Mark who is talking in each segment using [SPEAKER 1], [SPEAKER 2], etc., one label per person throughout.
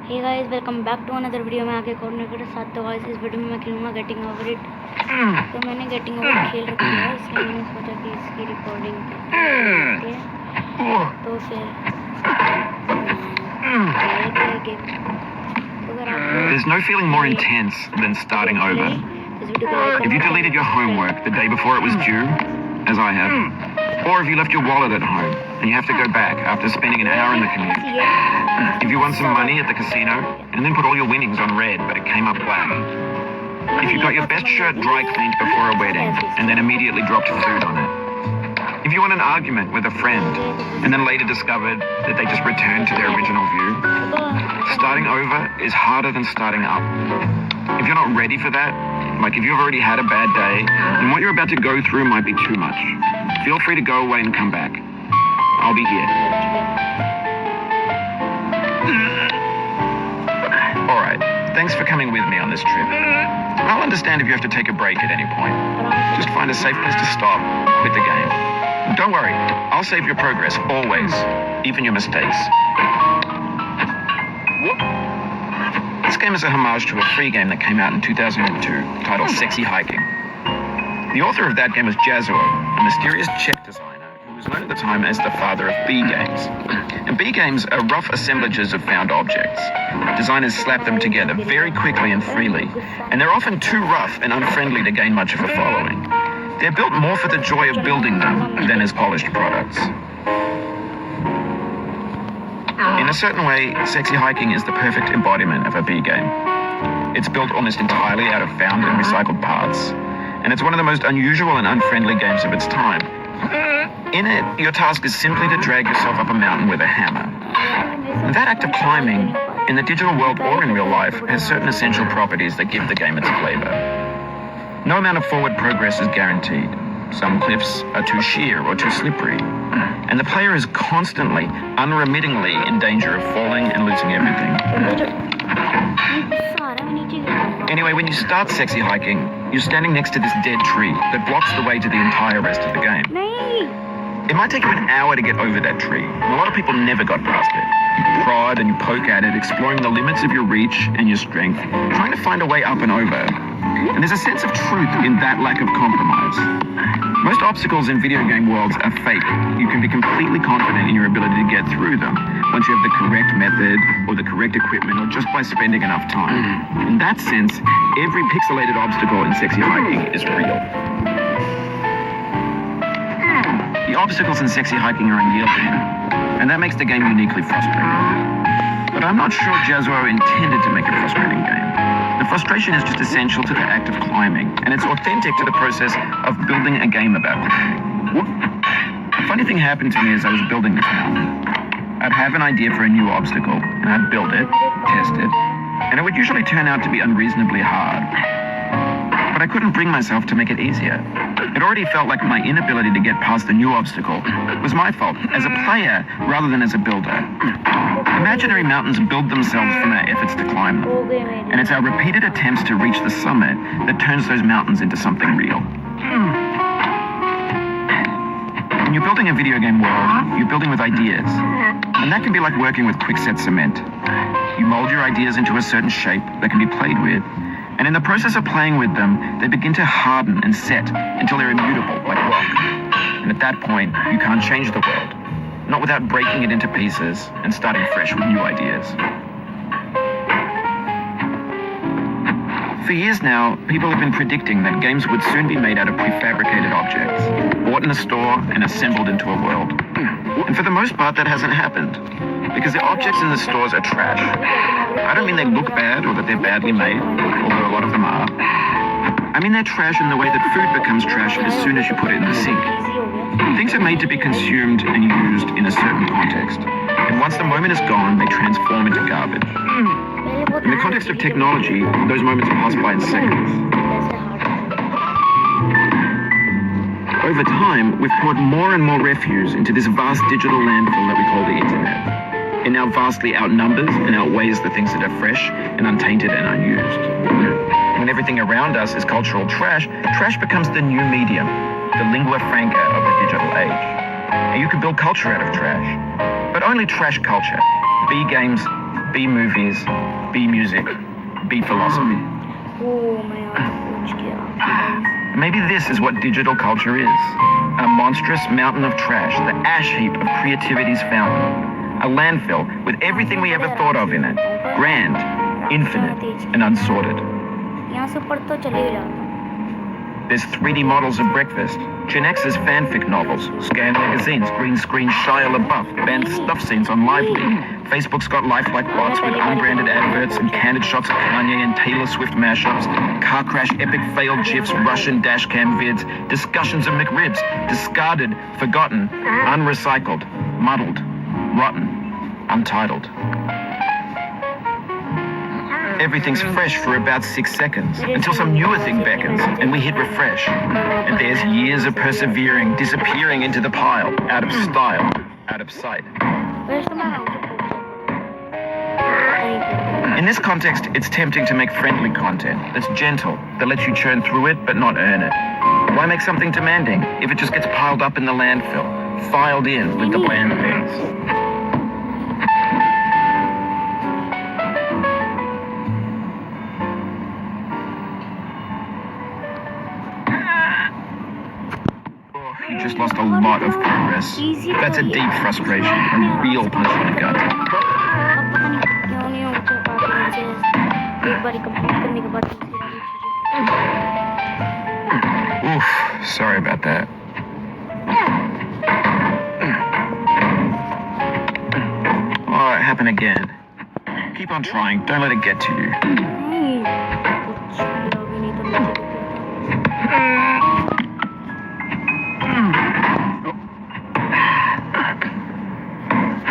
[SPEAKER 1] Hey guys welcome back to another video में आगे corner के साथ। तो गाइस इस वीडियो में मैं खेलूंगा गेटिंग ओवर इट। तो मैंने गेटिंग ओवर खेल रखी है, इसलिए मैंने सोचा कि इसकी रिकॉर्डिंग करते हैं। तो फिर
[SPEAKER 2] There's no feeling more intense than starting over. If you deleted your homework the day before it was due, as I have, or if you left your wallet at home and you have to go back after spending an hour in the commute. If you won some money at the casino and then put all your winnings on red but it came up black. If you got your best shirt dry cleaned before a wedding and then immediately dropped food on it. If you won an argument with a friend and then later discovered that they just returned to their original view. Starting over is harder than starting up. If you're not ready for that, like if you've already had a bad day, then what you're about to go through might be too much. Feel free to go away and come back. I'll be here. Alright, thanks for coming with me on this trip. I'll understand if you have to take a break at any point. Just find a safe place to stop, quit the game. Don't worry, I'll save your progress, always, even your mistakes. This game is a homage to a free game that came out in 2002, titled Sexy Hiking. The author of that game was Jazuo, a mysterious Czech designer who was known at the time as the father of B games. And B games are rough assemblages of found objects. Designers slap them together very quickly and freely, and they're often too rough and unfriendly to gain much of a following. They're built more for the joy of building them than as polished products. In a certain way, Sexy Hiking is the perfect embodiment of a B game. It's built almost entirely out of found and recycled parts, and it's one of the most unusual and unfriendly games of its time. In it, your task is simply to drag yourself up a mountain with a hammer. And that act of climbing, in the digital world or in real life, has certain essential properties that give the game its flavor. No amount of forward progress is guaranteed. Some cliffs are too sheer or too slippery, and the player is constantly, unremittingly in danger of falling and losing everything. Anyway, when you start Sexy Hiking, you're standing next to this dead tree that blocks the way to the entire rest of the game. It might take you an hour to get over that tree, and a lot of people never got past it. You prod and you poke at it, exploring the limits of your reach and your strength, trying to find a way up and over. And there's a sense of truth in that lack of compromise. Most obstacles in video game worlds are fake. You can be completely confident in your ability to get through them once you have the correct method or the correct equipment or just by spending enough time. In that sense, every pixelated obstacle in Sexy Hiking is real. The obstacles in Sexy Hiking are unyielding, and that makes the game uniquely frustrating. But I'm not sure Jazuo intended to make a frustrating game. The frustration is just essential to the act of climbing, and it's authentic to the process of building a game about climbing. A funny thing happened to me as I was building this mountain. I'd have an idea for a new obstacle, and I'd build it, test it, and it would usually turn out to be unreasonably hard. But I couldn't bring myself to make it easier. It already felt like my inability to get past the new obstacle was my fault as a player rather than as a builder. Imaginary mountains build themselves from our efforts to climb them, and it's our repeated attempts to reach the summit that turns those mountains into something real. When you're building a video game world, you're building with ideas, and that can be like working with quickset cement. You mold your ideas into a certain shape that can be played with, and in the process of playing with them, they begin to harden and set until they're immutable, like rock. And at that point, you can't change the world, not without breaking it into pieces and starting fresh with new ideas. For years now, people have been predicting that games would soon be made out of prefabricated objects, bought in a store and assembled into a world. And for the most part, that hasn't happened, because the objects in the stores are trash. I don't mean they look bad or that they're badly made, although a lot of them are. I mean they're trash in the way that food becomes trash as soon as you put it in the sink. Things are made to be consumed and used in a certain context, and once the moment is gone, they transform into garbage. In the context of technology, those moments pass by in seconds. Over time, we've poured more and more refuse into this vast digital landfill that we call the internet. It now vastly outnumbers and outweighs the things that are fresh and untainted and unused. When everything around us is cultural trash, trash becomes the new medium, the lingua franca of the digital age. And you can build culture out of trash, but only trash culture. B games B movies, B music, B philosophy.
[SPEAKER 1] Oh, मैं यहाँ पे पूछ गया guys.
[SPEAKER 2] Maybe this is what digital culture is. A monstrous mountain of trash, the ash heap of creativity's fountain. A landfill with everything we ever thought of in it. Grand, infinite, and unsorted.
[SPEAKER 1] यहाँ से ऊपर तो चले ही जाता.
[SPEAKER 2] There's 3D models of breakfast, Gen X's fanfic novels, scan magazines, green screen Shia LaBeouf, banned stuff scenes on Lively. Facebook's got lifelike bots with unbranded adverts and candid shots of Kanye and Taylor Swift mashups, car crash epic failed gifs, Russian dashcam vids, discussions of McRibs, discarded, forgotten, unrecycled, muddled, rotten, untitled. Everything's fresh for about 6 seconds, until some newer thing beckons, and we hit refresh. And there's years of persevering, disappearing into the pile, out of style, out of sight.
[SPEAKER 1] वैसे तो मैं यहाँ पे पूछ.
[SPEAKER 2] In this context, it's tempting to make friendly content that's gentle, that lets you churn through it but not earn it. Why make something demanding if it just gets piled up in the landfill, filed in with the bland things? You just lost a lot of progress. That's a deep frustration, a real punch in the gut.
[SPEAKER 1] अब पता नहीं क्यों नहीं हो पाती मुझे. एक बार complete करने के बाद दूसरी वाली चीजें.
[SPEAKER 2] Oof, sorry about that. Oh, it happened again. Keep on trying, don't let it get to you.
[SPEAKER 1] नहीं, कुछ भी नहीं तो मुझे तो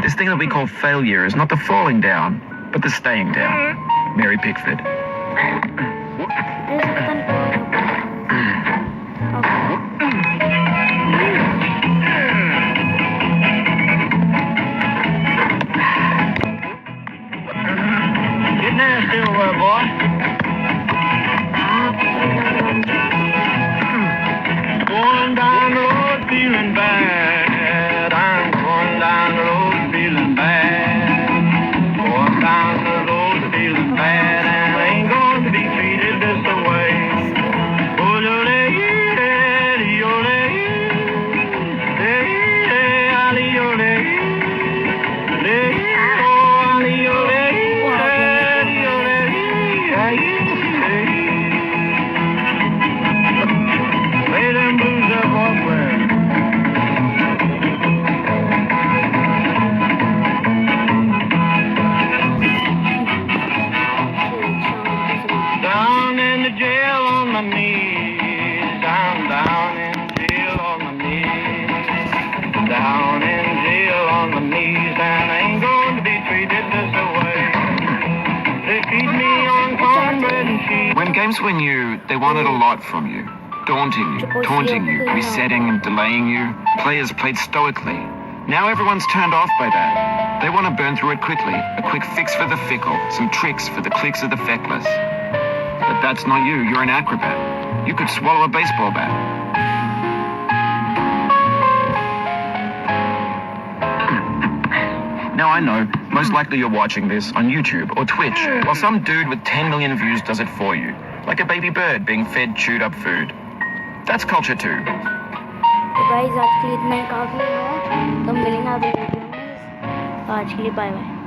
[SPEAKER 2] This thing that we call failure is not the falling down, but the staying down. Mary Pickford.
[SPEAKER 1] ऐसे पता नहीं
[SPEAKER 2] Get nasty over there, boy. Going down the road feeling bad. I'm going down the road feeling bad. Going down the road feeling bad. And I ain't going to be treated this way. Lay them blues up off where. Down in the jail on my knees. I'm down in jail on my knees. Down in jail on my knees. And I ain't going to be treated this way. They feed me on cornbread and cheese. When games were new, they wanted a lot from you. Daunting you, taunting you, resetting and delaying you. Players played stoically. Now everyone's turned off by that. They want to burn through it quickly. A quick fix for the fickle. Some tricks for the clicks of the feckless. But that's not you. You're an acrobat. You could swallow a baseball bat. Now I know, most likely you're watching this on YouTube or Twitch, while some dude with 10 million views does it for you. Like a baby bird being fed chewed up food. That's culture too.
[SPEAKER 1] तो guys आज के लिए इतना ही काफी है. तो मिलेंगे अगले वीडियो में. आज के लिए बाय बाय.